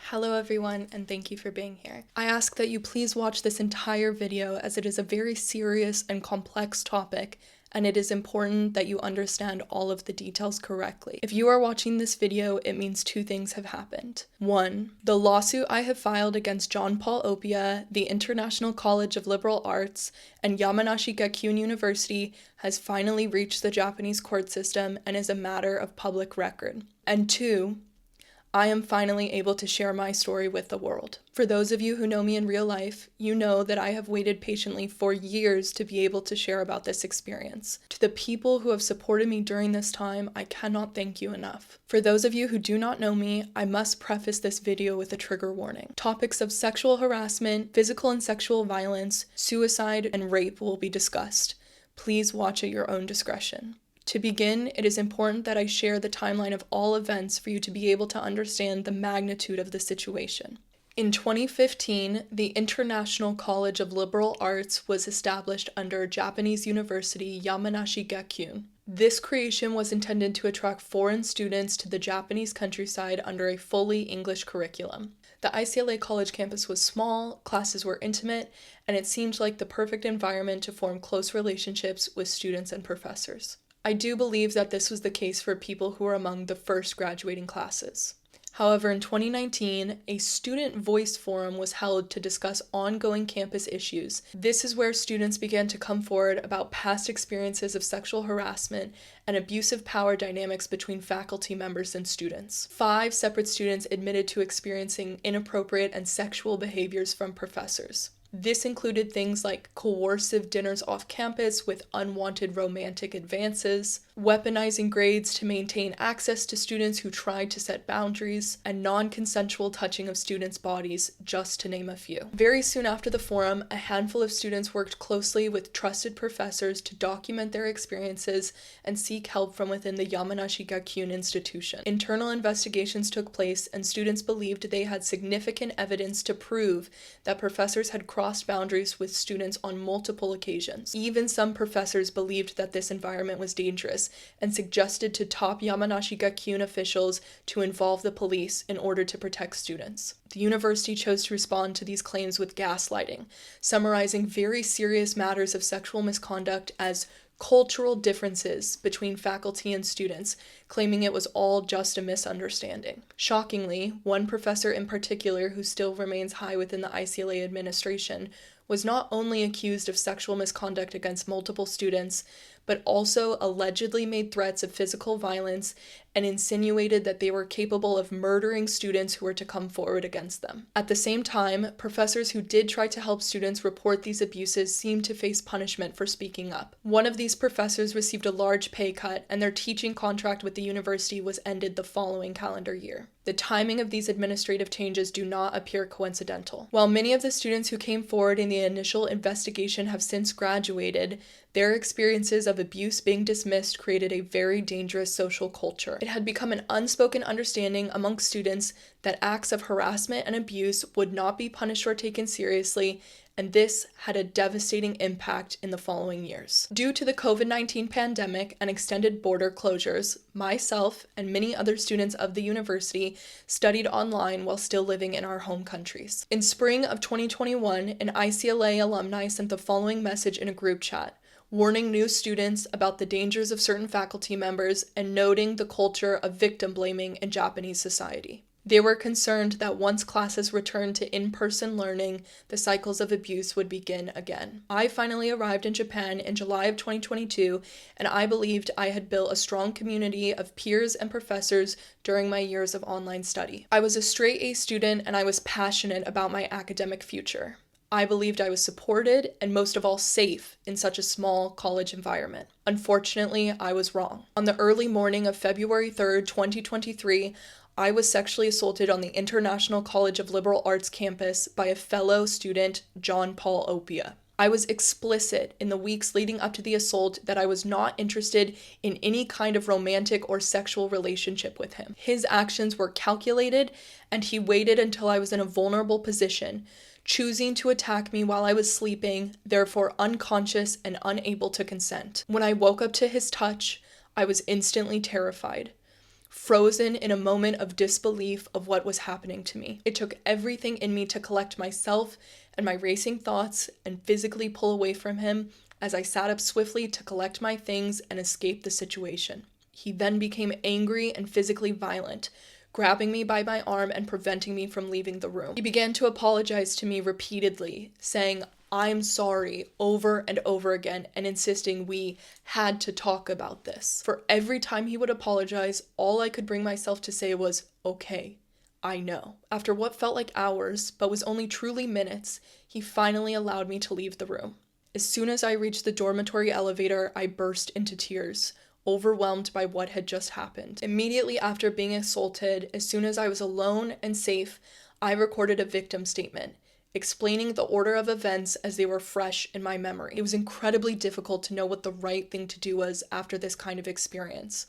Hello everyone, and thank you for being here. I ask that you please watch this entire video as it is a very serious and complex topic, and it is important that you understand all of the details correctly. If you are watching this video, it means two things have happened. One, the lawsuit I have filed against John Paul Opia, the International College of Liberal Arts, and Yamanashi Gakuin University has finally reached the Japanese court system and is a matter of public record. And two, I am finally able to share my story with the world. For those of you who know me in real life, you know that I have waited patiently for years to be able to share about this experience. To the people who have supported me during this time, I cannot thank you enough. For those of you who do not know me, I must preface this video with a trigger warning. Topics of sexual harassment, physical and sexual violence, suicide, and rape will be discussed. Please watch at your own discretion. To begin, it is important that I share the timeline of all events for you to be able to understand the magnitude of the situation. In 2015, the International College of Liberal Arts was established under Japanese University Yamanashi Gakuin. This creation was intended to attract foreign students to the Japanese countryside under a fully English curriculum. The iCLA college campus was small, classes were intimate, and it seemed like the perfect environment to form close relationships with students and professors. I do believe that this was the case for people who were among the first graduating classes. However, in 2019, a student voice forum was held to discuss ongoing campus issues. This is where students began to come forward about past experiences of sexual harassment and abusive power dynamics between faculty members and students. 5 separate students admitted to experiencing inappropriate and sexual behaviors from professors. This included things like coercive dinners off campus with unwanted romantic advances, weaponizing grades to maintain access to students who tried to set boundaries, and non-consensual touching of students' bodies, just to name a few. Very soon after the forum, a handful of students worked closely with trusted professors to document their experiences and seek help from within the Yamanashi Gakuin institution. Internal investigations took place, and students believed they had significant evidence to prove that professors had crossed boundaries with students on multiple occasions. Even some professors believed that this environment was dangerous and suggested to top Yamanashi Gakuin officials to involve the police in order to protect students. The university chose to respond to these claims with gaslighting, summarizing very serious matters of sexual misconduct as cultural differences between faculty and students, claiming it was all just a misunderstanding. Shockingly, one professor in particular, who still remains high within the iCLA administration, was not only accused of sexual misconduct against multiple students, but also allegedly made threats of physical violence and insinuated that they were capable of murdering students who were to come forward against them. At the same time, professors who did try to help students report these abuses seemed to face punishment for speaking up. One of these professors received a large pay cut, and their teaching contract with the university was ended the following calendar year. The timing of these administrative changes do not appear coincidental. While many of the students who came forward in the initial investigation have since graduated, their experiences of abuse being dismissed created a very dangerous social culture. It had become an unspoken understanding amongst students that acts of harassment and abuse would not be punished or taken seriously, and this had a devastating impact in the following years. Due to the COVID-19 pandemic and extended border closures, myself and many other students of the university studied online while still living in our home countries. In spring of 2021, an iCLA alumni sent the following message in a group chat, warning new students about the dangers of certain faculty members and noting the culture of victim blaming in Japanese society. They were concerned that once classes returned to in-person learning, the cycles of abuse would begin again. I finally arrived in Japan in July of 2022, and I believed I had built a strong community of peers and professors during my years of online study. I was a straight A student, and I was passionate about my academic future. I believed I was supported and most of all safe in such a small college environment. Unfortunately, I was wrong. On the early morning of February 3rd, 2023, I was sexually assaulted on the International College of Liberal Arts campus by a fellow student, John Paul Opia. I was explicit in the weeks leading up to the assault that I was not interested in any kind of romantic or sexual relationship with him. His actions were calculated, and he waited until I was in a vulnerable position, choosing to attack me while I was sleeping, therefore unconscious and unable to consent. When I woke up to his touch, I was instantly terrified. frozen in a moment of disbelief of what was happening to me. It took everything in me to collect myself and my racing thoughts and physically pull away from him as I sat up swiftly to collect my things and escape the situation. He then became angry and physically violent, grabbing me by my arm and preventing me from leaving the room. He began to apologize to me repeatedly, saying, "I'm sorry," over and over again, and insisting we had to talk about this. For every time he would apologize, all I could bring myself to say was, "Okay, I know." After what felt like hours, but was only truly minutes, he finally allowed me to leave the room. As soon as I reached the dormitory elevator, I burst into tears, overwhelmed by what had just happened. Immediately after being assaulted, as soon as I was alone and safe, I recorded a victim statement, explaining the order of events as they were fresh in my memory. It was incredibly difficult to know what the right thing to do was after this kind of experience,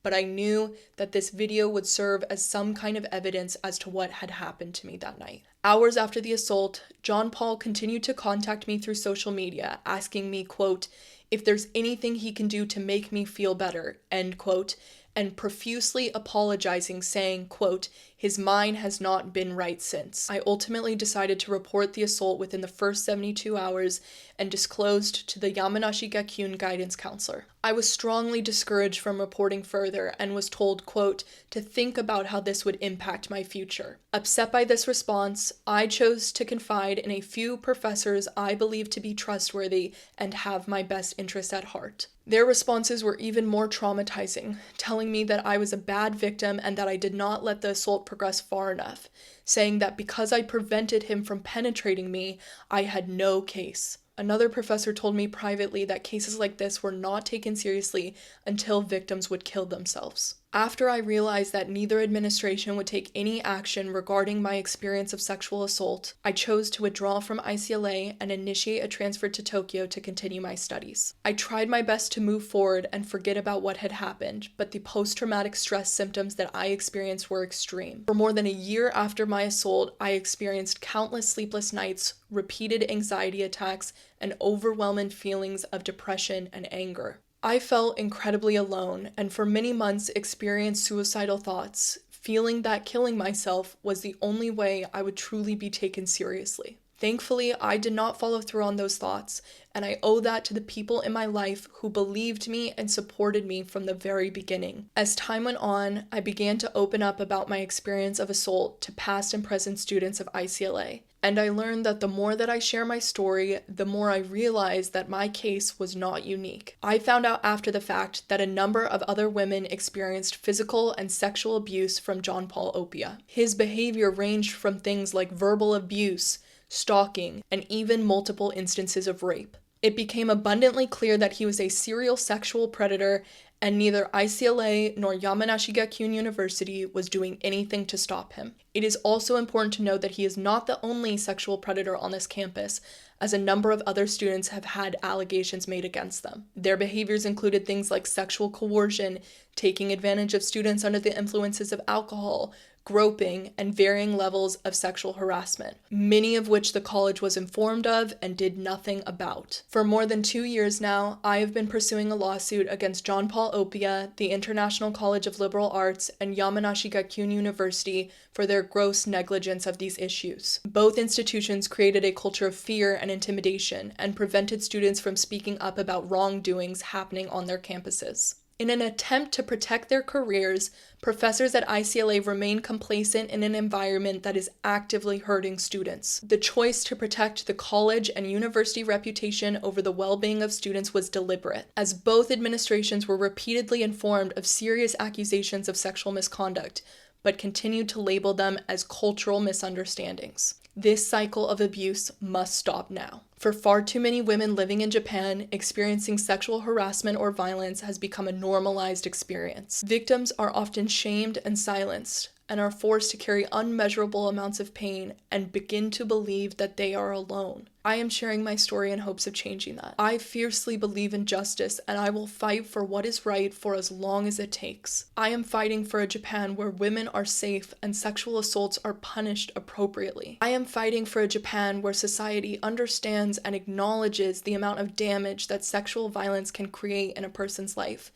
but I knew that this video would serve as some kind of evidence as to what had happened to me that night. Hours after the assault, John Paul continued to contact me through social media, asking me, quote, if there's anything he can do to make me feel better, end quote, and profusely apologizing, saying, quote, his mind has not been right since. I ultimately decided to report the assault within the first 72 hours and disclosed to the Yamanashi Gakuin guidance counselor. I was strongly discouraged from reporting further and was told, quote, to think about how this would impact my future. Upset by this response, I chose to confide in a few professors I believe to be trustworthy and have my best interest at heart. Their responses were even more traumatizing, telling me that I was a bad victim and that I did not let the assault progress far enough, saying that because I prevented him from penetrating me, I had no case. Another professor told me privately that cases like this were not taken seriously until victims would kill themselves. After I realized that neither administration would take any action regarding my experience of sexual assault, I chose to withdraw from iCLA and initiate a transfer to Tokyo to continue my studies. I tried my best to move forward and forget about what had happened, but the post-traumatic stress symptoms that I experienced were extreme. For more than a year after my assault, I experienced countless sleepless nights, repeated anxiety attacks, and overwhelming feelings of depression and anger. I felt incredibly alone and for many months experienced suicidal thoughts, feeling that killing myself was the only way I would truly be taken seriously. Thankfully, I did not follow through on those thoughts, and I owe that to the people in my life who believed me and supported me from the very beginning. As time went on, I began to open up about my experience of assault to past and present students of iCLA. And I learned that the more that I share my story, the more I realized that my case was not unique. I found out after the fact that a number of other women experienced physical and sexual abuse from John Paul Opia. His behavior ranged from things like verbal abuse, stalking, and even multiple instances of rape. It became abundantly clear that he was a serial sexual predator, and neither iCLA nor Yamanashi Gakuin University was doing anything to stop him. It is also important to note that he is not the only sexual predator on this campus, as a number of other students have had allegations made against them. Their behaviors included things like sexual coercion, taking advantage of students under the influences of alcohol, groping, and varying levels of sexual harassment, many of which the college was informed of and did nothing about. For more than 2 years now, I have been pursuing a lawsuit against John Paul Opia, the International College of Liberal Arts, and Yamanashi Gakuin University for their gross negligence of these issues. Both institutions created a culture of fear and intimidation and prevented students from speaking up about wrongdoings happening on their campuses. In an attempt to protect their careers, professors at iCLA remain complacent in an environment that is actively hurting students. The choice to protect the college and university reputation over the well-being of students was deliberate, as both administrations were repeatedly informed of serious accusations of sexual misconduct, but continued to label them as cultural misunderstandings. This cycle of abuse must stop now. For far too many women living in Japan, experiencing sexual harassment or violence has become a normalized experience. Victims are often shamed and silenced, and are forced to carry unmeasurable amounts of pain and begin to believe that they are alone. I am sharing my story in hopes of changing that. I fiercely believe in justice, and I will fight for what is right for as long as it takes. I am fighting for a Japan where women are safe and sexual assaults are punished appropriately. I am fighting for a Japan where society understands and acknowledges the amount of damage that sexual violence can create in a person's life,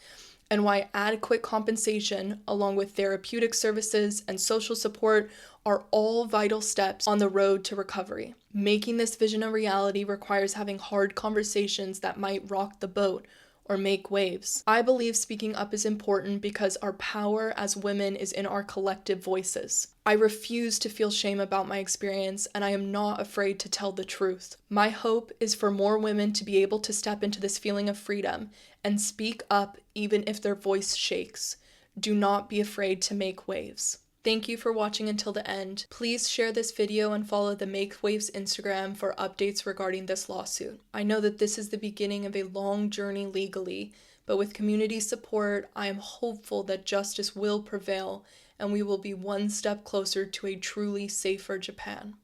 and why adequate compensation, along with therapeutic services and social support, are all vital steps on the road to recovery. Making this vision a reality requires having hard conversations that might rock the boat or make waves. I believe speaking up is important because our power as women is in our collective voices. I refuse to feel shame about my experience, and I am not afraid to tell the truth. My hope is for more women to be able to step into this feeling of freedom and speak up even if their voice shakes. Do not be afraid to make waves. Thank you for watching until the end. Please share this video and follow the Make Waves Instagram for updates regarding this lawsuit. I know that this is the beginning of a long journey legally, but with community support, I am hopeful that justice will prevail and we will be one step closer to a truly safer Japan.